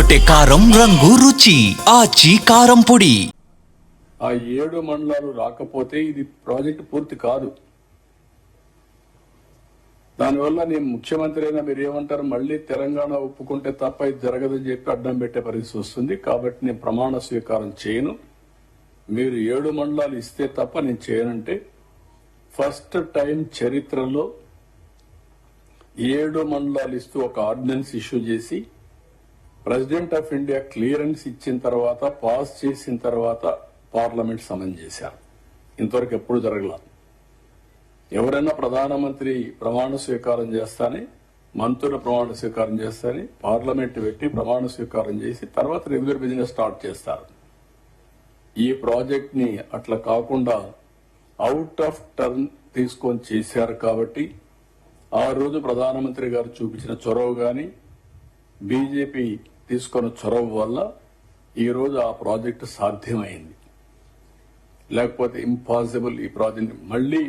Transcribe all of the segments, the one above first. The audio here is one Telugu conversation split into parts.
అదరగొట్టే కారం రంగు రుచి ఆచి కారం పొడి. ఆ 7 మండలాలు రాకపోతే ఇది ప్రాజెక్టు పూర్తి కాదు. దానివల్ల నేను ముఖ్యమంత్రి అయినా మీరు ఏమంటారు, మళ్లీ తెలంగాణ ఒప్పుకుంటే తప్ప ఇది జరగదని చెప్పి అడ్డం పెట్టే పరిస్థితి వస్తుంది. కాబట్టి నేను ప్రమాణ స్వీకారం చేయను. మీరు 7 మండలాలు ఇస్తే తప్ప నేను చేయనంటే ఫస్ట్ టైం చరిత్రలో 7 మండలాలు ఇస్తూ ఒక ఆర్డినెన్స్ ఇష్యూ చేసి ప్రెసిడెంట్ ఆఫ్ ఇండియా క్లియరెన్స్ ఇచ్చిన తర్వాత, పాస్ చేసిన తర్వాత పార్లమెంట్ సమన్ చేశారు. ఇంతవరకు ఎప్పుడు జరగల. ఎవరైనా ప్రధానమంత్రి ప్రమాణ స్వీకారం చేస్తానే, మంత్రుల ప్రమాణ స్వీకారం చేస్తానే పార్లమెంట్ పెట్టి ప్రమాణ స్వీకారం చేసి తర్వాత రెగ్యులర్ బిజినెస్ స్టార్ట్ చేస్తారు. ఈ ప్రాజెక్ట్ ని అట్లా కాకుండా అవుట్ ఆఫ్ టర్న్ తీసుకొని చేశారు. కాబట్టి ఆ రోజు ప్రధానమంత్రి గారు చూపించిన చొరవ గాని, బీజేపీ తీసుకున్న చొరవ వల్ల ఈ రోజు ఆ ప్రాజెక్టు సాధ్యమైంది. లేకపోతే ఇంపాసిబుల్. ఈ ప్రాజెక్ట్ మళ్లీ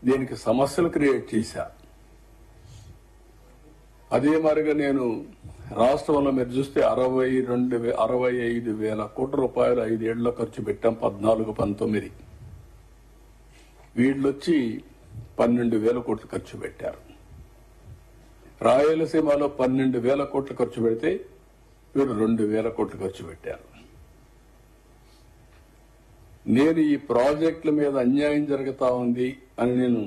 దీనికి సమస్యలు క్రియేట్ చేశారు. అదే మరిగా నేను రాష్ట్రంలో మీరు చూస్తే 65,000 కోట్ల రూపాయలు 5 ఏళ్లలో ఖర్చు పెట్టాం. 14-19 వీళ్ళొచ్చి 12,000 కోట్లు ఖర్చు పెట్టారు. రాయలసీమలో 12,000 కోట్లు ఖర్చు పెడితే వీళ్ళు 2,000 కోట్లు ఖర్చు పెట్టారు. నేను ఈ ప్రాజెక్టుల మీద అన్యాయం జరుగుతా ఉంది అని నేను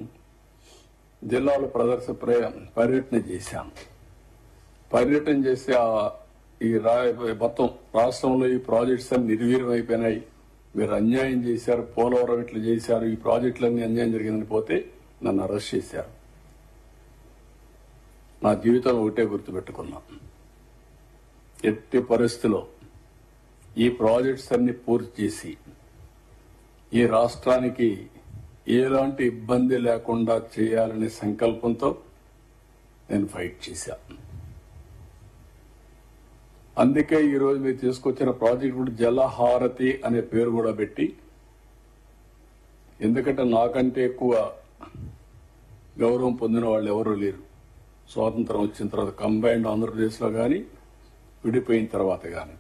జిల్లాలో పర్యటన చేశాను. పర్యటన చేసి మొత్తం రాష్ట్రంలో ఈ ప్రాజెక్ట్స్ అన్ని నిర్వీర్యం అయిపోయినాయి, మీరు అన్యాయం చేశారు, పోలవరం ఇట్లా చేశారు, ఈ ప్రాజెక్టులన్నీ అన్యాయం జరిగిందని పోతే నన్ను అరెస్ట్ చేశారు. నా జీవితంలో ఒకటే గుర్తుపెట్టుకున్నా, ఎట్టి పరిస్థితిలో ఈ ప్రాజెక్ట్స్ అన్ని పూర్తి చేసి ఈ రాష్ట్రానికి ఎలాంటి ఇబ్బంది లేకుండా చేయాలనే సంకల్పంతో నేను ఫైట్ చేశాను. అందుకే ఈరోజు మీరు తీసుకొచ్చిన ప్రాజెక్ట్ కూడా జలహారతి అనే పేరు కూడా పెట్టి, ఎందుకంటే నాకంటే ఎక్కువ గౌరవం పొందిన వాళ్ళు ఎవరూ లేరు. స్వాతంత్రం వచ్చిన తర్వాత కంబైన్డ్ ఆంధ్రప్రదేశ్లో కానీ, విడిపోయిన తర్వాత కానీ.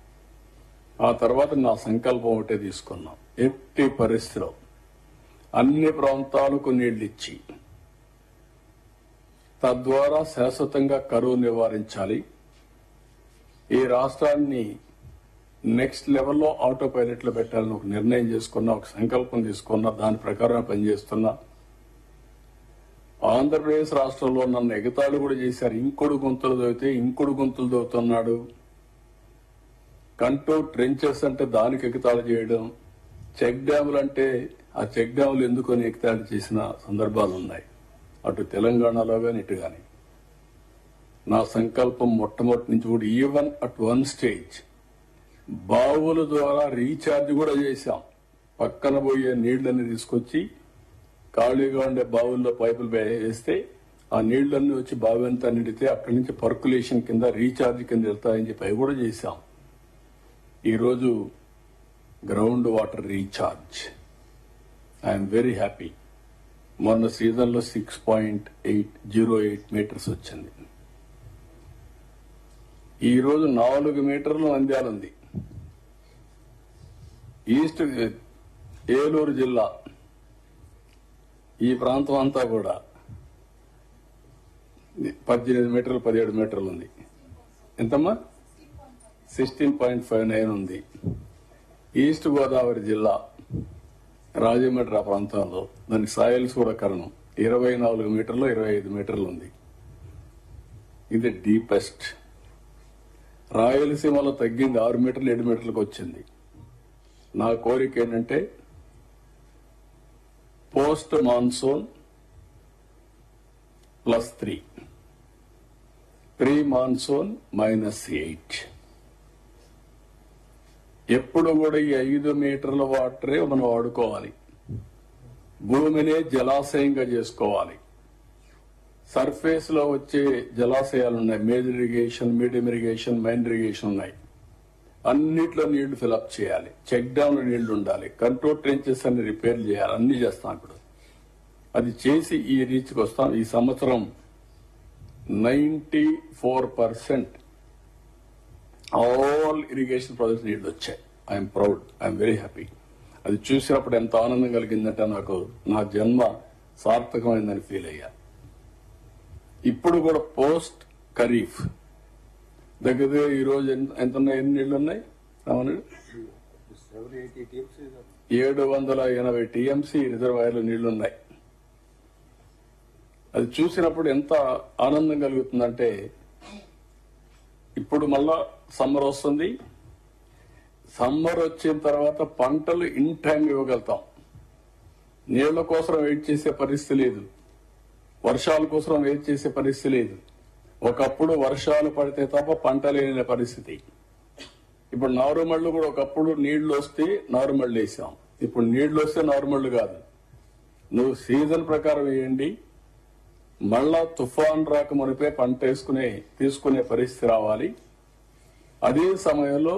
ఆ తర్వాత నా సంకల్పం ఒకటే తీసుకున్నాం, ఎట్టి పరిస్థితిలో అన్ని ప్రాంతాలకు నీళ్లు ఇచ్చి తద్వారా శాశ్వతంగా కరువు నివారించాలి. ఈ రాష్ట్రాన్ని నెక్స్ట్ లెవెల్లో ఆటో పైలట్ లో పెట్టాలని ఒక నిర్ణయం చేసుకున్నా, ఒక సంకల్పం తీసుకున్నా, దాని ప్రకారం పనిచేస్తున్నా. ఆంధ్రప్రదేశ్ రాష్ట్రంలో నన్ను ఎగతాళి కూడా చేశారు. ఇంకొడు గొంతులు దొవితే ఇంకొడు గొంతులు దొవుతున్నాడు, కంటూర్ ట్రెంచెస్ అంటే దానికి ఎగతాళి చేయడం, చెక్ డ్యాములు అంటే ఆ చెక్ డ్యాములు ఎందుకొని ఎగతాళి చేసిన సందర్భాలు ఉన్నాయి, అటు తెలంగాణలో గాని ఇటు గాని. నా సంకల్పం మొట్టమొదటి నుంచి కూడా ఈవెన్ అట్ వన్ స్టేజ్ బావుల ద్వారా రీఛార్జ్ కూడా చేశాం. పక్కన పోయే నీళ్లని తీసుకొచ్చి ఖాళీగా ఉండే బావుల్లో పైపులు వేస్తే ఆ నీళ్లన్నీ వచ్చి బావి అంతా నిండితే అక్కడి నుంచి పర్కులేషన్ కింద రీఛార్జ్ కింద వెళ్తాయని చెప్పి అవి కూడా చేశాం. ఈరోజు ground water recharge I'm very happy. మొన్న సీజన్లో 6.08 మీటర్స్ వచ్చింది. ఈరోజు 4 మీటర్లు నంద్యాల ఉంది. ఈస్ట్ ఏలూరు జిల్లా ఈ ప్రాంతం అంతా కూడా 18 మీటర్లు 17 మీటర్లు ఉంది. ఎంతమ్మా? 16.59 ఉంది. ఈస్ట్ గోదావరి జిల్లా రాజమండ్రి ఆ ప్రాంతంలో దానికి సాయిల్స్ కూడా కరణం 24 మీటర్లు 25 మీటర్లు ఉంది. ఇది డీపెస్ట్. రాయలసీమలో తగ్గింది 6 మీటర్లు 7 మీటర్లకు వచ్చింది. నా కోరిక ఏంటంటే పోస్ట్ మాన్సూన్ +3, ప్రీ మాన్సూన్ -8. ఎప్పుడు కూడా ఈ 5 మీటర్ల వాటరే మనం వాడుకోవాలి. భూమినే జలాశయంగా చేసుకోవాలి. సర్ఫేస్ లో వచ్చే జలాశయాలు ఉన్నాయి, major irrigation, medium irrigation, minor irrigation ఉన్నాయి. అన్నిట్లో నీళ్లు ఫిలప్ చేయాలి. చెక్ డ్యామ్ లో నీళ్లు ఉండాలి. కంట్రోల్ ట్రెంచెస్ అన్ని రిపేర్ చేయాలి. అన్ని చేస్తాం ఇప్పుడు. అది చేసి ఈ రీచ్కి వస్తాం. ఈ సంవత్సరం 94% ఆల్ ఇరిగేషన్ ప్రాజెక్ట్స్ నీళ్లు వచ్చాయి. I'm proud, I'm very happy. అది చూసినప్పుడు ఎంత ఆనందం కలిగిందంటే నాకు నా జన్మ సార్థకమైందని ఫీల్ అయ్యా. ఇప్పుడు కూడా పోస్ట్ ఖరీఫ్ దగ్గర ఈ రోజు ఎంత ఉన్నాయి, ఎన్ని నీళ్లు ఉన్నాయి? 780 టీఎంసీ రిజర్వాయర్లు నీళ్లున్నాయి. అది చూసినప్పుడు ఎంత ఆనందం కలుగుతుందంటే, ఇప్పుడు మళ్ళా సమ్మర్ వస్తుంది. సమ్మర్ వచ్చిన తర్వాత పంటలు ఇన్ టైం ఇవ్వగలుగుతాం. నీళ్ల కోసం వెయిట్ చేసే పరిస్థితి లేదు, వర్షాల కోసం వెయిట్ చేసే పరిస్థితి లేదు. ఒకప్పుడు వర్షాలు పడితే తప్ప పంట లేని పరిస్థితి. ఇప్పుడు నారుమళ్లు కూడా ఒకప్పుడు నీళ్లు వస్తే నారుమళ్లు వేసాం. ఇప్పుడు నీళ్లు వస్తే నారుమళ్లు కాదు, నువ్వు సీజన్ ప్రకారం వేయండి. మళ్ళా తుఫాన్ రాక మునిపే పంట తీసుకునే పరిస్థితి రావాలి. అదే సమయంలో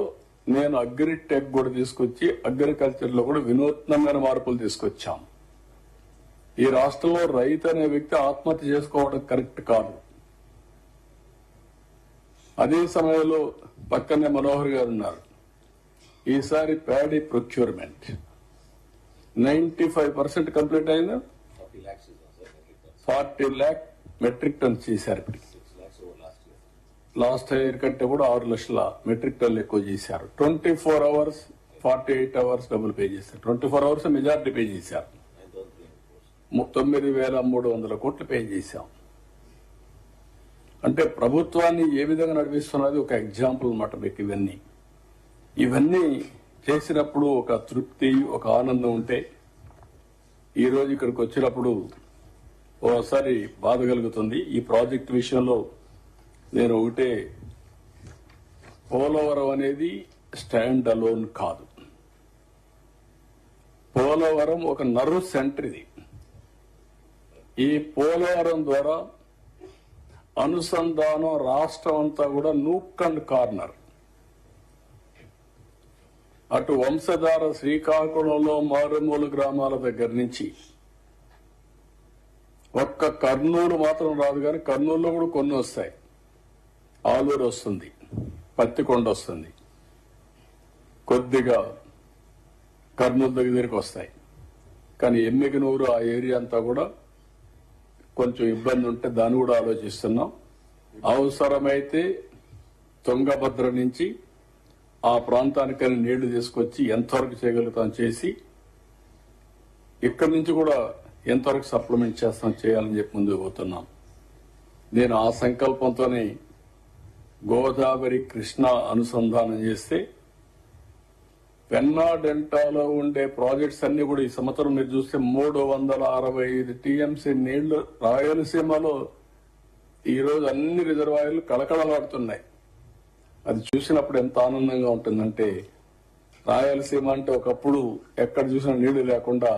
నేను అగ్రిటెక్ కూడా తీసుకొచ్చి అగ్రికల్చర్ లో కూడా వినూత్నమైన మార్పులు తీసుకొచ్చాం. ఈ రాష్ట్రంలో రైతు అనే వ్యక్తి ఆత్మహత్య చేసుకోవడం కరెక్ట్ కాదు. అదే సమయంలో పక్కనే మనోహర్ గారు ఉన్నారు. ఈసారి ప్యాడీ ప్రొక్యూర్మెంట్ 95% కంప్లీట్ అయింది. 40 lakh మెట్రిక్ టన్ చేశారు. లాస్ట్ ఇయర్ కంటే కూడా 6 లక్షల మెట్రిక్ టన్లు ఎక్కువ చేశారు. 24 hours 48 hours డబ్బులు పే చేశారు. 24 hours మెజారిటీ పే చేశారు. 9,300 కోట్లు పే చేశాం. అంటే ప్రభుత్వాన్ని ఏ విధంగా నడిపిస్తున్నది ఒక ఎగ్జాంపుల్ అన్నమాట మీకు. ఇవన్నీ చేసినప్పుడు ఒక తృప్తి, ఒక ఆనందం ఉంటే, ఈ రోజు ఇక్కడికి వచ్చినప్పుడు ఓసారి బాధ కలుగుతుంది. ఈ ప్రాజెక్ట్ విషయంలో నేను ఒకటే, పోలవరం అనేది స్టాండ్ అలోన్ కాదు. పోలవరం ఒక నర్వ్ సెంటర్. ఇది ఈ పోలవరం ద్వారా అనుసంధానం రాష్ట్రం అంతా కూడా నూక్ అండ్ కార్నర్. అటు వంశధార శ్రీకాకుళంలో మారుమూల గ్రామాల దగ్గర నుంచి ఒక్క కర్నూలు మాత్రం రాదు, కానీ కర్నూలులో కూడా కొన్ని వస్తాయి. ఆలూరు వస్తుంది, పత్తికొండ వస్తుంది, కొద్దిగా కర్నూలు దగ్గరికి వస్తాయి. కానీ ఎమ్మిగనూరు ఆ ఏరియా అంతా కూడా కొంచెం ఇబ్బంది ఉంటే దాన్ని కూడా ఆలోచిస్తున్నాం. అవసరమైతే తుంగభద్ర నుంచి ఆ ప్రాంతానికని నీళ్లు తీసుకొచ్చి ఎంతవరకు చేయగలుగుతాం చేసి, ఇక్కడి నుంచి కూడా ఎంతవరకు సప్లిమెంట్ చేయాలని చెప్పి ముందుకు పోతున్నాం. నేను ఆ సంకల్పంతోనే గోదావరి కృష్ణ అనుసంధానం చేస్తే పెన్నా డెల్టాలో ఉండే ప్రాజెక్ట్స్ అన్ని కూడా ఈ సంవత్సరం మీరు చూస్తే 365 టీఎంసీ నీళ్లు రాయలసీమలో ఈ రోజు అన్ని రిజర్వాయర్లు కళకళలాడుతున్నాయి. అది చూసినప్పుడు ఎంత ఆనందంగా ఉంటుందంటే, రాయలసీమ అంటే ఒకప్పుడు ఎక్కడ చూసినా నీళ్లు లేకుండా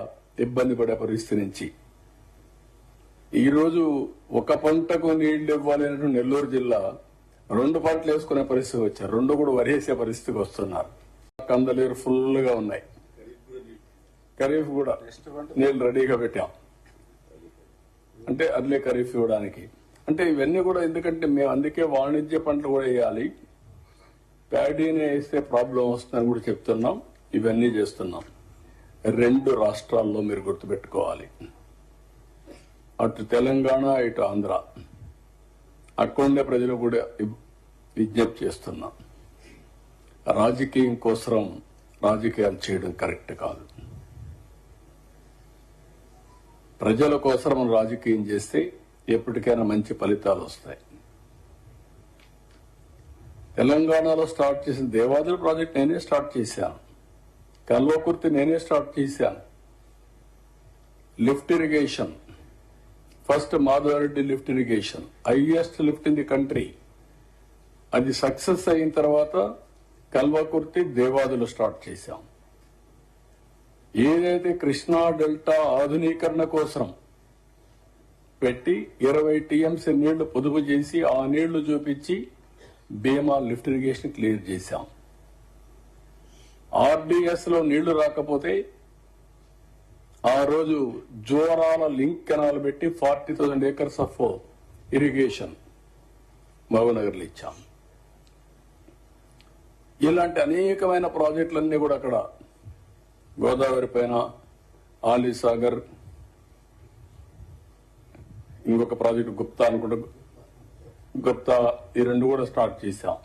ఇబ్బంది పడే పరిస్థితి నుంచి ఈ రోజు ఒక పంటకు నీళ్లు ఇవ్వాలి అన్నట్టు నెల్లూరు జిల్లా 2 పంటలు వేసుకునే పరిస్థితి వచ్చారు. 2 కూడా వరేసే పరిస్థితికి వస్తున్నారు. కందలేరు ఫుల్ గా ఉన్నాయి. ఖరీఫ్ కూడా నీళ్లు రెడీగా పెట్టాం, అంటే అదిలే ఖరీఫ్ ఇవ్వడానికి. అంటే ఇవన్నీ కూడా ఎందుకంటే మేము అందుకే వాణిజ్య పంటలు కూడా వేయాలి. ప్యాడీని వేస్తే ప్రాబ్లం వస్తుందని కూడా చెప్తున్నాం. ఇవన్నీ చేస్తున్నాం. 2 రాష్ట్రాల్లో మీరు గుర్తుపెట్టుకోవాలి, అటు తెలంగాణ ఇటు ఆంధ్ర. అక్కడుండే ప్రజలు కూడా విజ్ఞప్తి చేస్తున్నాం, రాజకీయం కోసం రాజకీయాలు చేయడం కరెక్ట్ కాదు. ప్రజల కోసం మనం రాజకీయం చేస్తే ఎప్పటికైనా మంచి ఫలితాలు వస్తాయి. తెలంగాణలో స్టార్ట్ చేసిన దేవాదుల ప్రాజెక్ట్ నేనే స్టార్ట్ చేశాను. కల్వకుర్తి నేనే స్టార్ట్ చేశాను. Lift irrigation, first Madhava Reddy lift irrigation, highest lift in the country. అది సక్సెస్ అయిన తర్వాత కల్వకుర్తి దేవాదులు స్టార్ట్ చేశాం. ఏదైతే కృష్ణా డెల్టా ఆధునీకరణ కోసం పెట్టి 20 టీఎంసీ నీళ్లు పొదుపు చేసి ఆ నీళ్లు చూపించి భీమా లిఫ్ట్ ఇరిగేషన్ క్లియర్ చేశాం. ఆర్డీఎస్ లో నీళ్లు రాకపోతే ఆ రోజు జోరాల లింక్ కెనాల్ పెట్టి 40,000 acres ఆఫ్ ఇరిగేషన్ మహబూబ్నగర్లో ఇచ్చాం. ఇలాంటి అనేకమైన ప్రాజెక్టులన్నీ కూడా అక్కడ గోదావరి పైన ఆలీసాగర్, ఇంకొక ప్రాజెక్టు గుప్తా అనుకుంటా, గుప్తా, ఈ రెండు కూడా స్టార్ట్ చేశాం.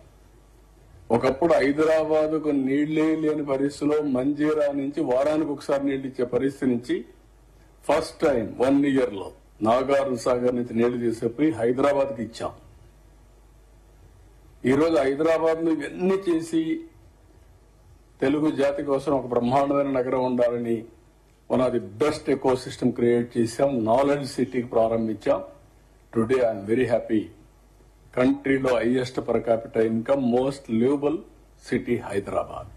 ఒకప్పుడు హైదరాబాద్కు నీళ్లే లేని పరిస్థితిలో మంజీరా నుంచి వారానికి ఒకసారి నీళ్లు ఇచ్చే పరిస్థితి నుంచి ఫస్ట్ టైం 1 year లో నాగార్జున సాగర్ నుంచి నీళ్లు తీసుకుపోయి హైదరాబాద్కి ఇచ్చాం. ఈరోజు హైదరాబాద్ లో ఇవన్నీ చేసి తెలుగు జాతి కోసం ఒక బ్రహ్మాండమైన నగరం ఉండాలని one of the best ecosystem create చేశాం. నాలెడ్జ్ సిటీకి ప్రారంభించాం. Today I'm very happy. కంట్రీలో highest per capital income, most livable city Hyderabad,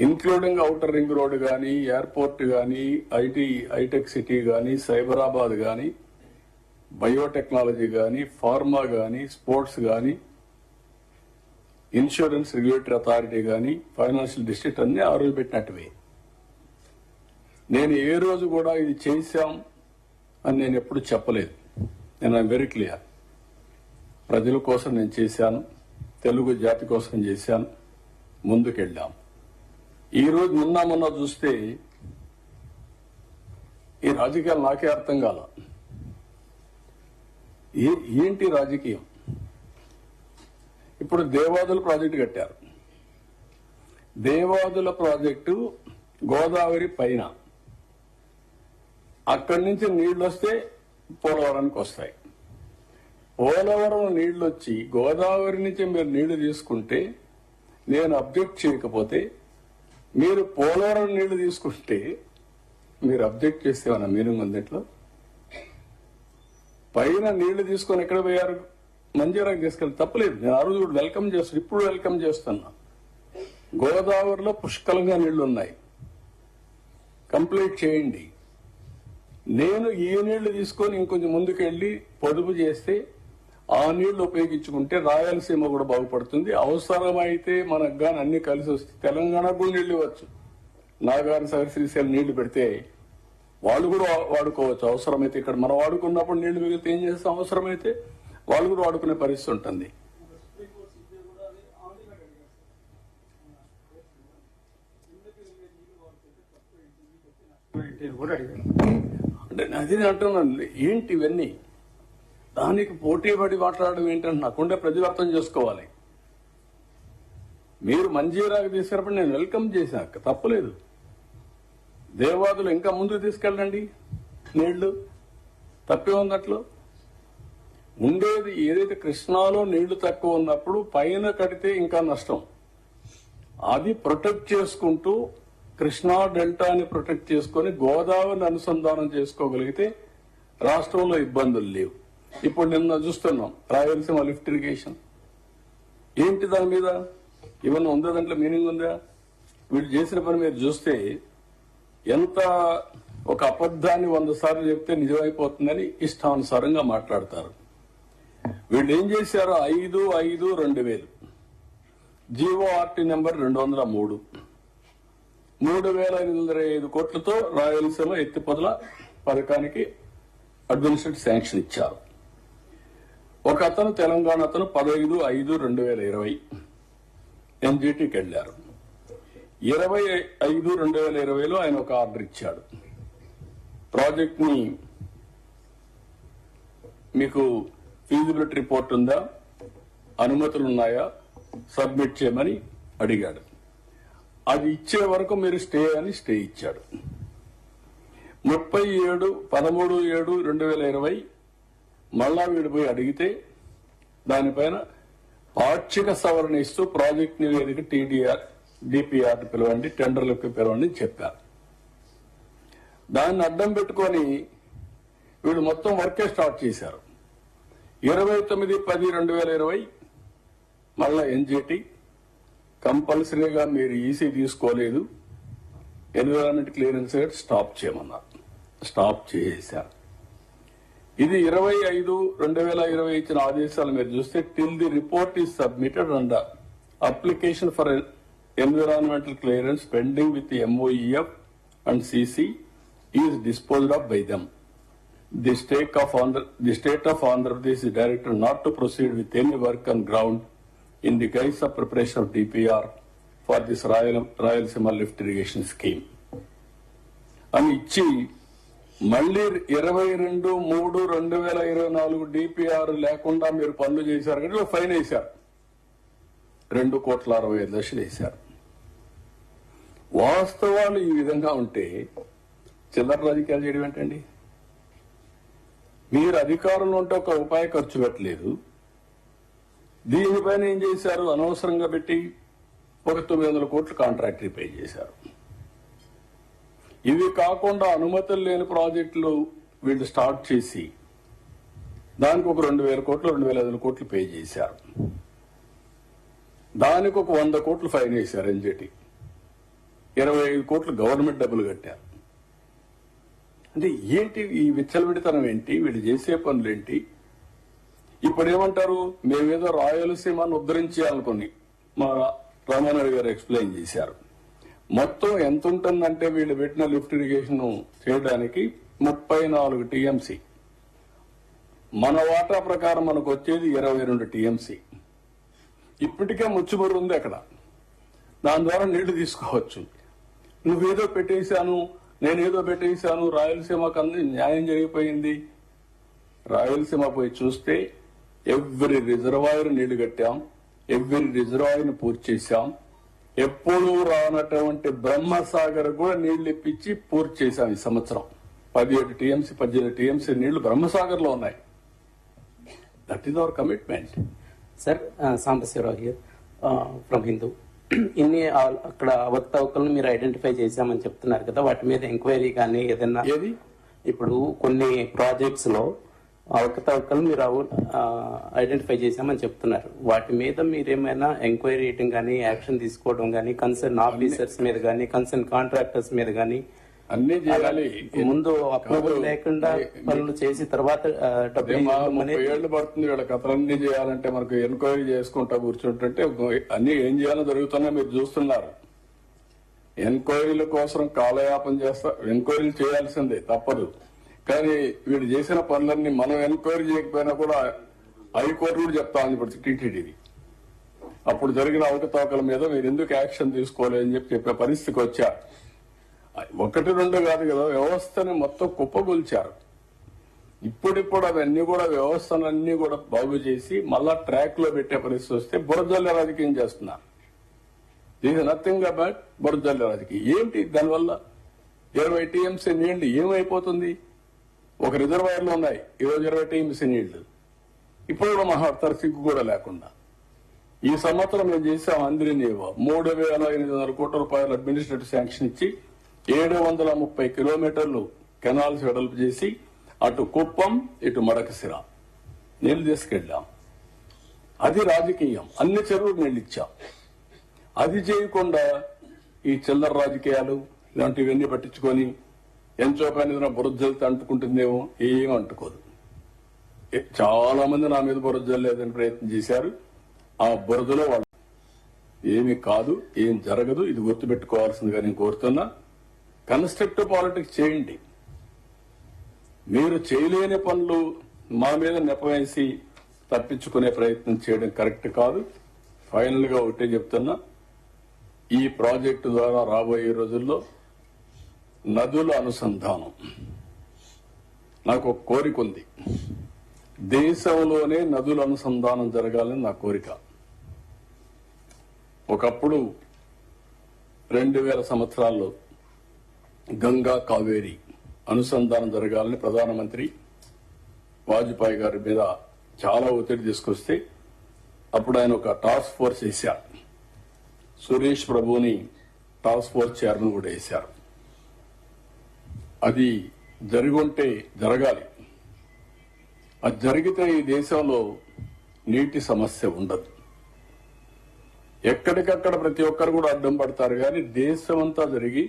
including outer ring road గానీ, ఎయిర్పోర్ట్ గానీ, హైటెక్ సిటీ గానీ, సైబరాబాద్ గానీ, బయోటెక్నాలజీ గానీ, ఫార్మా గానీ, స్పోర్ట్స్ గానీ, ఇన్సూరెన్స్ రెగ్యులేటరీ అథారిటీ గానీ, ఫైనాన్షియల్ డిస్ట్రిక్ట్ అన్ని ఆ రోజు పెట్టినట్టువే. నేను ఏ రోజు కూడా ఇది చేశాం అని నేను ఎప్పుడు చెప్పలేదు. నేను ఐఎమ్ వెరీ క్లియర్. ప్రజల కోసం నేను చేశాను, తెలుగు జాతి కోసం చేశాను, ముందుకెళ్ళాం. ఈ రోజు మొన్న చూస్తే ఈ రాజకీయాలు నాకే అర్థం కాల. ఏంటి రాజకీయం? ఇప్పుడు దేవాదుల ప్రాజెక్టు కట్టారు. దేవాదుల ప్రాజెక్టు గోదావరి పైన, అక్కడి నుంచి నీళ్లు వస్తే పోలవరానికి వస్తాయి. పోలవరం నీళ్లు వచ్చి గోదావరి నుంచి మీరు నీళ్లు తీసుకుంటే, నేను అబ్జెక్ట్ చేయకపోతే, మీరు పోలవరం నీళ్లు తీసుకుంటే మీరు అబ్జెక్ట్ చేస్తే ఏమన్నా మీనింగ్ ఉంది? ఇట్లా పైన నీళ్లు తీసుకొని ఎక్కడ పోయారు? మంజీరాకి తీసుకెళ్ళి తప్పలేదు. నేను ఆ రోజు కూడా వెల్కమ్ చేస్తాను, ఇప్పుడు వెల్కమ్ చేస్తున్నా. గోదావరిలో పుష్కలంగా నీళ్లు ఉన్నాయి, కంప్లీట్ చేయండి. నేను ఈ నీళ్లు తీసుకొని ఇంకొంచెం ముందుకెళ్లి పొదుపు చేస్తే, ఆ నీళ్లు ఉపయోగించుకుంటే రాయలసీమ కూడా బాగుపడుతుంది. అవసరమైతే మనకు గాని అన్ని కలిసి వస్తే తెలంగాణకు కూడా నీళ్లు ఇవ్వచ్చు. నాగార్జున సాగర్, శ్రీశైలం నీళ్లు పెడితే వాళ్ళు కూడా వాడుకోవచ్చు. అవసరమైతే ఇక్కడ మనం వాడుకున్నప్పుడు నీళ్లు మిగిలితే ఏం చేస్తాం? అవసరమైతే వాళ్ళు కూడా వాడుకునే పరిస్థితి ఉంటుంది. అంటే అది అంటున్నాను, ఏంటి ఇవన్నీ? దానికి పోటీ పడి మాట్లాడడం ఏంటంటే నాకుండే ప్రజలు అర్థం చేసుకోవాలి. మీరు మంజీరాకు తీసుకున్నప్పుడు నేను వెల్కమ్ చేశాక తప్పలేదు. దేవాదులు ఇంకా ముందుకు తీసుకెళ్ళండి నీళ్లు, తప్పే ఉన్నట్లు. ఉండేది ఏదైతే కృష్ణాలో నీళ్లు తక్కువ ఉన్నప్పుడు పైన కడితే ఇంకా నష్టం. అది ప్రొటెక్ట్ చేసుకుంటూ కృష్ణా డెల్టాని ప్రొటెక్ట్ చేసుకుని గోదావరిని అనుసంధానం చేసుకోగలిగితే రాష్ట్రంలో ఇబ్బందులు లేవు. ఇప్పుడు నిన్న చూస్తున్నాం రాయలసీమ లిఫ్ట్ ఇరిగేషన్. ఏంటి దాని మీద ఇవన్నీ ఉందా? దాంట్లో మీనింగ్ ఉందా? వీళ్ళు చేసిన పని మీరు చూస్తే ఎంత ఒక అబద్ధాన్ని 100 సార్లు చెప్తే నిజమైపోతుందని ఇష్టానుసారంగా మాట్లాడతారు. వీళ్ళు ఏం చేశారో 5/5/2000 జీవోఆర్టీ నెంబర్ 203 3,505 కోట్లతో రాయలసీమ ఎత్తిపోతల పథకానికి అడ్మినిస్ట్రేటివ్ శాంక్షన్ ఇచ్చారు. ఒక అతను తెలంగాణ అతను 15/5/2020 ఎన్జీటీకి వెళ్లారు. 25/5/2020లో ఆయన ఒక ఆర్డర్ ఇచ్చాడు. ప్రాజెక్ట్ ని మీకు ఫీజిబిలిటీ రిపోర్ట్ ఉందా, అనుమతులు ఉన్నాయా, సబ్మిట్ చేయమని అడిగాడు. అది ఇచ్చే వరకు మీరు స్టే అని స్టే ఇచ్చాడు. 13/7/2020 మళ్ళా వీడు పోయి అడిగితే దానిపైన పాక్షిక సవరణ ఇస్తూ ప్రాజెక్ట్ నివేదిక టీడీఆర్ డిపిఆర్ పిలవండి, టెండర్లకు పిలవండి చెప్పారు. దాన్ని అడ్డం పెట్టుకొని వీళ్ళు మొత్తం వర్కే స్టార్ట్ చేశారు. 29/10/2020 మళ్ళా ఎన్జీటీ కంపల్సరీగా మీరు ఈసీ తీసుకోలేదు, ఎన్విరాన్మెంట్ క్లియరెన్స్ స్టాప్ చేయమన్నారు. స్టాప్ చేశారు. ఇది 25/5/2020 ఇచ్చిన ఆదేశాలు మీరు చూస్తే till the report is submitted and application for environmental clearance pending with MOEF and CC is disposed of by them. The state of Andhra Pradesh is directed not to proceed with any work on ground in the case of preparation of DPR for this Rayalaseema lift irrigation scheme. అని ఇచ్చి మళ్ళీ 22/3/2024 DPR లేకుండా మీరు పనులు చేశారు కానీ ఫైన్ వేశారు. 2,65,00,000 వేశారు. వాస్తవాలు ఈ విధంగా ఉంటే చిల్లర రాజకీయాలు చేయడం ఏంటండి? మీరు అధికారంలో ఉంటే ఒక రూపాయి ఖర్చు పెట్టలేదు. దీనిపైన ఏం చేశారు? అనవసరంగా పెట్టి ఒక 900 కోట్లు కాంట్రాక్ట్ పే చేశారు. ఇవి కాకుండా అనుమతులు లేని ప్రాజెక్టులు వీళ్ళు స్టార్ట్ చేసి దానికి ఒక 2,000 కోట్లు 2,500 కోట్లు పే చేశారు. దానికి ఒక 100 కోట్లు ఫైన్ వేశారు. ఎన్జిటి 25 కోట్లు గవర్నమెంట్ డబ్బులు కట్టారు. అంటే ఏంటి ఈ విచ్చలవిడితనం? ఏంటి వీళ్ళు చేసే పనులు ఏంటి? ఇప్పుడు ఏమంటారు? మేమేదో రాయలసీమను ఉద్ధరించాలనుకుని మా రామారావు గారు ఎక్స్ప్లెయిన్ చేశారు. మొత్తం ఎంత ఉంటుందంటే వీళ్ళు పెట్టిన లిఫ్ట్ ఇరిగేషన్ చేయడానికి 34 టీఎంసీ. మన వాటా ప్రకారం మనకు వచ్చేది 22 టీఎంసీ. ఇప్పటికే ముచ్చుమరు ఉంది అక్కడ. దాని ద్వారా నీళ్లు తీసుకోవచ్చు. నువ్వేదో పెట్టేశాను, నేనేదో పెట్టేశాను, రాయలసీమకు అంది న్యాయం జరిగిపోయింది. రాయలసీమ పోయి చూస్తే ఎవ్రీ రిజర్వాయర్ నీళ్లు కట్టాం, ఎవ్రీ రిజర్వాయర్ ని పూర్తి చేశాం. ఎప్పుడూ రానటువంటి బ్రహ్మసాగర్ కూడా నీళ్లు ఇప్పించి పూర్తి చేశాం. ఈ సంవత్సరం 17 టీఎంసీ 18 టీఎంసీ నీళ్లు బ్రహ్మసాగర్ లో ఉన్నాయి. That is our commitment. Sir, Sambasivarao here from Hindu. ఇన్ని అక్కడ అవకతవకలను మీరు ఐడెంటిఫై చేశామని చెప్తున్నారు కదా, వాటి మీద ఎంక్వైరీ కానీ ఏదైనా? ఏది? ఇప్పుడు కొన్ని ప్రాజెక్ట్స్ లో అవకతవకలు మీరు ఐడెంటిఫై చేశామని చెప్తున్నారు. వాటి మీద మీరేమైనా ఎంక్వైరీ చేయడం కానీ, యాక్షన్ తీసుకోవడం కానీ, కన్సర్న్ ఆఫీసర్స్ మీద కానీ, కన్సర్న్ కాంట్రాక్టర్స్ మీద కానీ అన్ని చేయాలి. ముందు అప్రూవల్ లేకుండా పనులు చేసి తర్వాత ఏళ్లు పడుతుంది వీళ్ళ కథలన్నీ చేయాలంటే. మనకు ఎంక్వైరీ చేసుకుంటా కూర్చుంటుంటే అన్ని ఏం చేయాలో జరుగుతున్నా మీరు చూస్తున్నారు. ఎంక్వైరీల కోసం కాలయాపన చేస్తా, ఎంక్వైరీలు చేయాల్సిందే, తప్పదు. కానీ వీళ్ళు చేసిన పనులన్నీ మనం ఎంక్వైరీ చేయకపోయినా కూడా హైకోర్టు కూడా చెప్తా ఉంది ఇప్పుడు టీటీడీది. అప్పుడు జరిగిన అవకతవకల మీద మీరు ఎందుకు యాక్షన్ తీసుకోలేదని చెప్పే పరిస్థితికి వచ్చారు. 1-2 కాదు కదా, వ్యవస్థని మొత్తం కుప్పగొల్చారు. ఇప్పుడిప్పుడు అవన్నీ కూడా వ్యవస్థలన్నీ కూడా బాగు చేసి మళ్ళా ట్రాక్ లో పెట్టే పరిస్థితి వస్తే బురదల్ల రాజకీయం చేస్తున్నారు. ఇది నథింగ్ అబౌట్ బురదల్ల రాజకీయం. ఏంటి దానివల్ల? 20 టీఎంసీ నీళ్లు ఏమైపోతుంది? ఒక రిజర్వాయర్లు ఉన్నాయి ఈరోజు 20 టీఎంసీ నీళ్లు. ఇప్పుడు కూడా మహాడతారు సిగ్గు కూడా లేకుండా. ఈ సంవత్సరం మేము చేసాం అందరినీవో 3,800 కోట్ల రూపాయలు అడ్మినిస్ట్రేటివ్ శాంక్షన్ ఇచ్చి 730 కిలోమీటర్లు కెనాల్స్ వెడల్పు చేసి అటు కుప్పం ఇటు మడకసిర నీళ్లు తీసుకెళ్లాం. అది రాజకీయం. అన్ని చెరువులు నీళ్లు ఇచ్చాం. అది చేయకుండా ఈ చిల్లర రాజకీయాలు ఇలాంటివన్నీ పట్టించుకొని ఎంతో పైన బురదలతో అంటుకుంటుందేమో, ఏం అంటుకోదు. చాలా మంది నా మీద బురద లేదని ప్రయత్నం చేశారు. ఆ బురదలో వాళ్ళు ఏమి కాదు, ఏం జరగదు. ఇది గుర్తుపెట్టుకోవాల్సిందిగా నేను కోరుతున్నా. కన్స్ట్రక్టివ్ పాలిటిక్స్ చేయండి. మీరు చేయలేని పనులు మా మీద నెపవేసి తప్పించుకునే ప్రయత్నం చేయడం కరెక్ట్ కాదు. ఫైనల్ గా ఒకటే చెప్తున్నా, ఈ ప్రాజెక్టు ద్వారా రాబోయే రోజుల్లో నదుల అనుసంధానం నాకు ఒక కోరిక ఉంది. దేశంలోనే నదుల అనుసంధానం జరగాలని నా కోరిక. ఒకప్పుడు 2000 సంవత్సరాల్లో గంగా కావేరి అనుసంధానం జరగాలని ప్రధానమంత్రి వాజ్పేయి గారి మీద చాలా ఒత్తిడి తీసుకొస్తే అప్పుడు ఆయన ఒక టాస్క్ ఫోర్స్ వేశారు. సురేష్ ప్రభుని టాస్క్ ఫోర్స్ చైర్మన్ కూడా వేశారు. అది జరుగుంటే జరగాలి. అది జరిగితే ఈ దేశంలో నీటి సమస్య ఉండదు. ఎక్కడికక్కడ ప్రతి ఒక్కరు కూడా అడ్డం పడతారు. కానీ దేశం అంతా జరిగి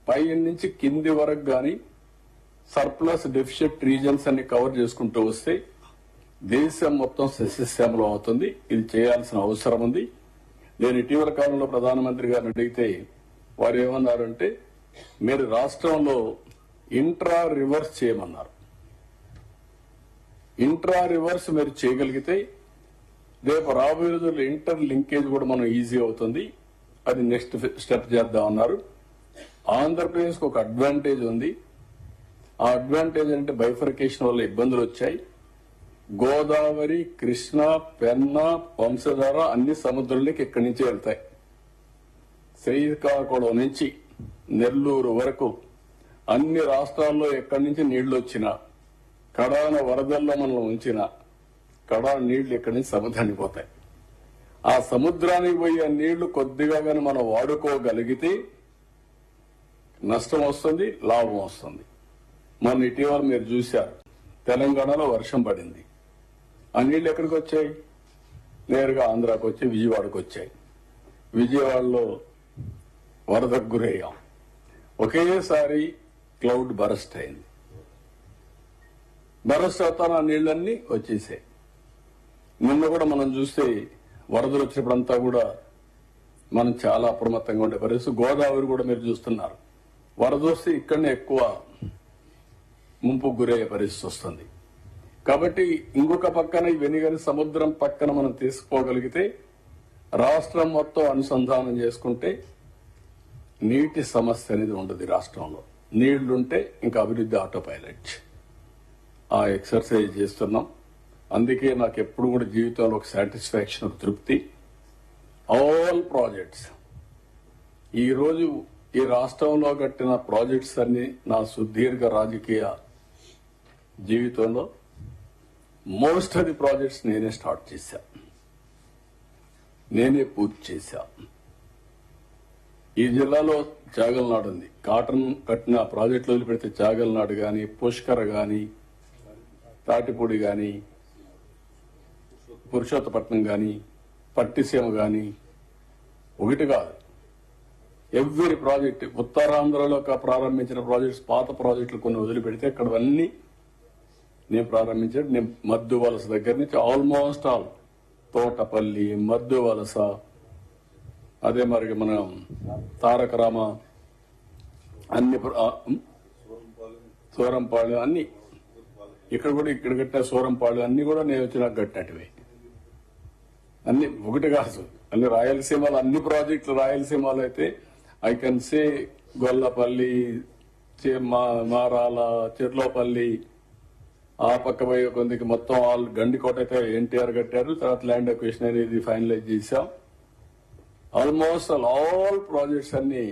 పై నుంచి కింది వరకు గాని సర్ప్లస్ డెఫిషిట్ రీజన్స్ అన్ని కవర్ చేసుకుంటూ వస్తే దేశం మొత్తం సస్యశ్యామలం అవుతుంది. ఇది చేయాల్సిన అవసరం ఉంది. నేను ఇటీవల కాలంలో ప్రధానమంత్రి గారిని అడిగితే వారు ఏమన్నారంటే, మీరు రాష్ట్రంలో ఇంట్రా రివర్స్ చేయమన్నారు. ఇంట్రా రివర్స్ మీరు చేయగలిగితే రేపు రాబోయే రోజుల్లో ఇంటర్ లింకేజ్ కూడా మనం ఈజీ అవుతుంది. అది నెక్స్ట్ స్టెప్ చేద్దాం అన్నారు. ఆంధ్రప్రదేశ్ కు ఒక అడ్వాంటేజ్ ఉంది. ఆ అడ్వాంటేజ్ అంటే బైఫర్కేషన్ వల్ల ఇబ్బందులు వచ్చాయి. గోదావరి, కృష్ణా, పెన్నా, వంశధార అన్ని సముద్రంలోకి ఇక్కడి నుంచి వెళ్తాయి. శ్రీకాకుళం నుంచి నెల్లూరు వరకు అన్ని రాష్ట్రాల్లో ఎక్కడి నుంచి నీళ్లు వచ్చినా, కడాన వరదల్లో మనం ఉంచినా కడాన నీళ్లు ఇక్కడి నుంచి సముద్రానికి పోతాయి. ఆ సముద్రానికి పోయే నీళ్లు కొద్దిగా కానీ మనం వాడుకోగలిగితే నష్టం వస్తుంది, లాభం వస్తుంది. మన ఇటీవల మీరు చూశారు, తెలంగాణలో వర్షం పడింది. ఆ నీళ్లు ఎక్కడికి వచ్చాయి? నేరుగా ఆంధ్రాకి వచ్చి విజయవాడకు వచ్చాయి. విజయవాడలో వరదకు గురయ్యాం. ఒకేసారి క్లౌడ్ బరస్ట్ అయింది. బరస్ట్ అవుతాను ఆ నీళ్లన్నీ వచ్చేసాయి. నిన్న కూడా మనం చూస్తే వరదలు వచ్చినప్పుడంతా కూడా మనం చాలా అప్రమత్తంగా ఉండే పరిస్థితి. గోదావరి కూడా మీరు చూస్తున్నారు, వరద వస్తే ఇక్కడనే ఎక్కువ ముంపుకు గురయ్యే పరిస్థితి వస్తుంది. కాబట్టి ఇంకొక పక్కన ఇవన్నీ కానీ సముద్రం పక్కన మనం తీసుకోగలిగితే, రాష్ట్రం మొత్తం అనుసంధానం చేసుకుంటే నీటి సమస్య అనేది ఉండదు. రాష్ట్రంలో నీళ్లుంటే ఇంకా అభివృద్ధి ఆటో పైలట్. ఆ ఎక్సర్సైజ్ చేస్తున్నాం. అందుకే నాకు ఎప్పుడు కూడా జీవితంలో ఒక సాటిస్ఫాక్షన్, ఒక తృప్తి. ఆల్ ప్రాజెక్ట్స్ ఈ రోజు ఈ రాష్ట్రంలో కట్టిన ప్రాజెక్ట్స్ అన్ని నా సుదీర్ఘ రాజకీయ జీవితంలో మోస్ట్ ఆఫ్ ది ప్రాజెక్ట్స్ నేనే స్టార్ట్ చేశా, నేనే పూర్తి చేశా. ఈ జిల్లాలో చాగల్నాడు ఉంది. కాటన్ కట్టిన ప్రాజెక్టులు వదిలిపెడితే చాగల్నాడు గాని, పుష్కర్ గాని, తాటిపూడి గాని, పురుషోత్తపట్నం గాని, పట్టిసీమ గాని, ఒకటి కాదు, ఎవ్రీ ప్రాజెక్ట్. ఉత్తరాంధ్రలో ప్రారంభించిన ప్రాజెక్ట్స్, పాత ప్రాజెక్టులు కొన్ని వదిలిపెడితే అక్కడవన్నీ నేను ప్రారంభించాను. నేను మద్దు వలస దగ్గర నుంచి ఆల్మోస్ట్ ఆల్ తోటపల్లి, మద్దు వలస, అదే మరి మన తారక రామ, అన్ని సూరంపాడు అన్ని, ఇక్కడ కూడా ఇక్కడ కట్టిన సూరంపాడు అన్ని కూడా నేను వచ్చిన కట్టినట్టువే. అన్ని ఒకటి కాదు, అన్ని రాయలసీమలో అన్ని ప్రాజెక్టులు. రాయలసీమలో అయితే I can say Gollapalli, Marala, Cherlopalli, ఆ పక్క పోయే కొందికి మొత్తం ఆల్ గండికోట అయితే ఎన్టీఆర్ కట్టారు. తర్వాత ల్యాండ్ అక్విజిషన్ అనేది ఫైనలైజ్ చేశాం. ఆల్మోస్ట్ ఆల్ ప్రాజెక్ట్స్ అన్ని,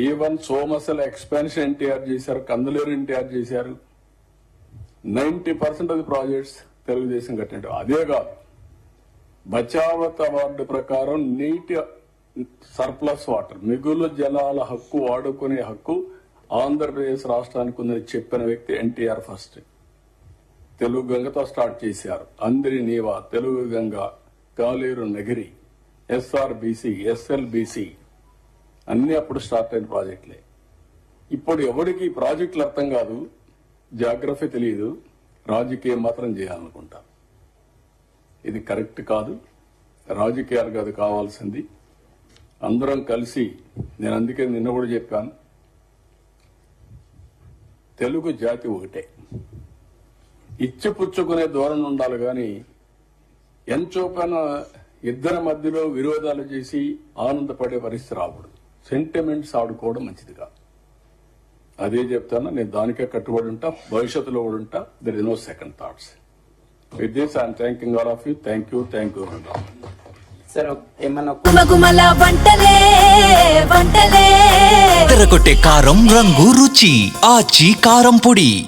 ఈవెన్ సోమసల ఎక్స్పాన్షన్ ఎన్టీఆర్ చేశారు, కందులేరు ఎన్టీఆర్ చేశారు. 90% ఆఫ్ ది ప్రాజెక్ట్స్ తెలుగుదేశం కట్టినట్టు. అదే కాదు, బచావత్ అవార్డు ప్రకారం నీటి సర్ప్లస్ వాటర్, మిగులు జలాల హక్కు వాడుకునే హక్కు ఆంధ్రప్రదేశ్ రాష్ట్రానికి ఉందని చెప్పిన వ్యక్తి ఎన్టీఆర్. ఫస్ట్ తెలుగు గంగతో స్టార్ట్ చేశారు. అందరి నీవా, తెలుగు గంగ, కాలేరు నగిరి, ఎస్ఆర్బిసి, ఎస్ఎల్బిసి అన్ని అప్పుడు స్టార్ట్ అయిన ప్రాజెక్టులే. ఇప్పుడు ఎవరికి ఈ ప్రాజెక్టులు అర్థం కాదు, జాగ్రఫీ తెలియదు, రాజకీయం మాత్రం చేయాలనుకుంటా. ఇది కరెక్ట్ కాదు. రాజకీయాలు కాదు కావాల్సింది, అందరం కలిసి. నేను అందుకే నిన్న కూడా చెప్పాను, తెలుగు జాతి ఒకటే. ఇచ్చిపుచ్చుకునే ధోరణి ఉండాలి కానీ ఎంచోపైన ఇద్దరి మధ్యలో విరోధాలు చేసి ఆనందపడే పరిస్థితి రాకూడదు. సెంటిమెంట్స్ ఆడుకోవడం మంచిది కాదు. అదే చెప్తాను, నేను దానికే కట్టుబడి ఉంటా, భవిష్యత్తులో కూడా ఉంటా. There is no second thoughts. With this I'm thanking all of you. Thank you. Sir ఏమన్నా గుమగుమల వంటలే వంటలే తెరకొట్టే కారం రంగు రుచి ఆచి కారం పొడి.